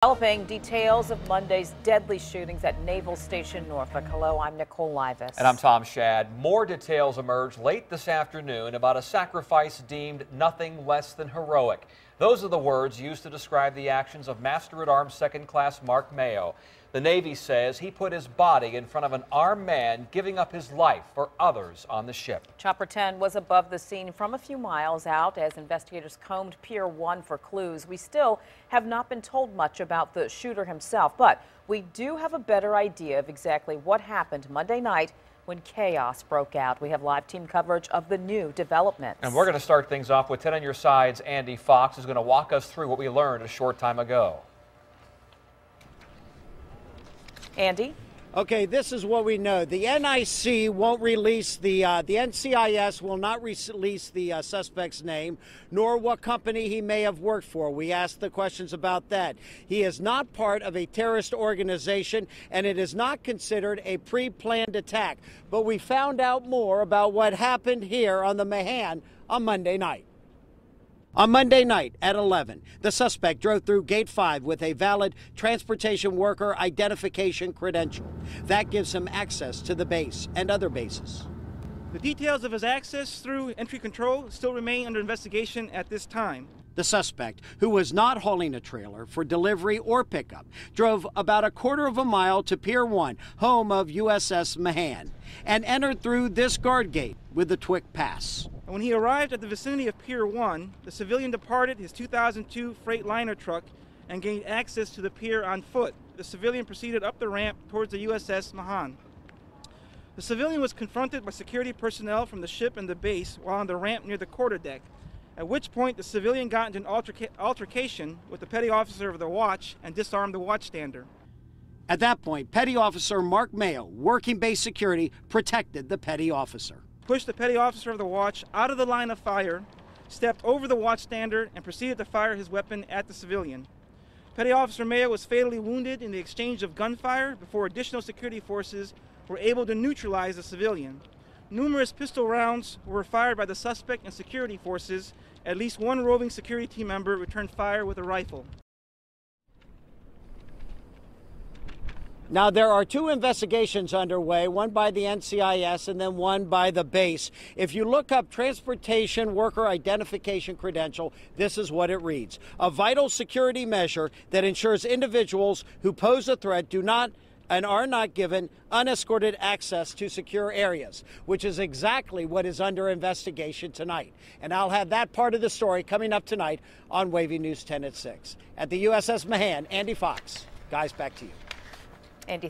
Developing details of Monday's deadly shootings at Naval Station Norfolk. Hello, I'm Nicole Livas. And I'm Tom Shad. More details emerged late this afternoon about a sacrifice deemed nothing less than heroic. Those are the words used to describe the actions of Master-at-Arms Second Class Mark Mayo. The Navy says he put his body in front of an armed man, giving up his life for others on the ship. Chopper 10 was above the scene from a few miles out as investigators combed Pier 1 for clues. We still have not been told much about the shooter himself, but we do have a better idea of exactly what happened Monday night when chaos broke out. We have live team coverage of the new developments. And we're going to start things off with 10 on your sides. Andy Fox is going to walk us through what we learned a short time ago. Andy? Okay, this is what we know. The NIC won't release the NCIS will not release the suspect's name, nor what company he may have worked for. We asked the questions about that. He is not part of a terrorist organization, and it is not considered a pre-planned attack. But we found out more about what happened here on the Mahan on Monday night. On Monday night at 11, the suspect drove through Gate 5 with a valid transportation worker identification credential. That gives him access to the base and other bases. The details of his access through entry control still remain under investigation at this time. The suspect, who was not hauling a trailer for delivery or pickup, drove about a quarter of a mile to Pier 1, home of USS Mahan, and entered through this guard gate with the Twick Pass. When he arrived at the vicinity of Pier 1, the civilian departed his 2002 freight liner truck and gained access to the pier on foot. The civilian proceeded up the ramp towards the USS Mahan. The civilian was confronted by security personnel from the ship and the base while on the ramp near the quarterdeck, at which point the civilian got into an altercation with the petty officer of the watch and disarmed the watchstander. At that point, Petty Officer Mark Mayo, working base security, protected the petty officer. Pushed the petty officer of the watch out of the line of fire, stepped over the watchstander, and proceeded to fire his weapon at the civilian. Petty Officer Mayo was fatally wounded in the exchange of gunfire before additional security forces were able to neutralize the civilian. Numerous pistol rounds were fired by the suspect and security forces. At least one roving security team member returned fire with a rifle. Now, there are two investigations underway, one by the NCIS and then one by the base. If you look up Transportation Worker Identification Credential, this is what it reads: a vital security measure that ensures individuals who pose a threat do not and are not given unescorted access to secure areas, which is exactly what is under investigation tonight. And I'll have that part of the story coming up tonight on Wavy News 10 at 6. At the USS Mahan, Andy Fox. Guys, back to you. Andy,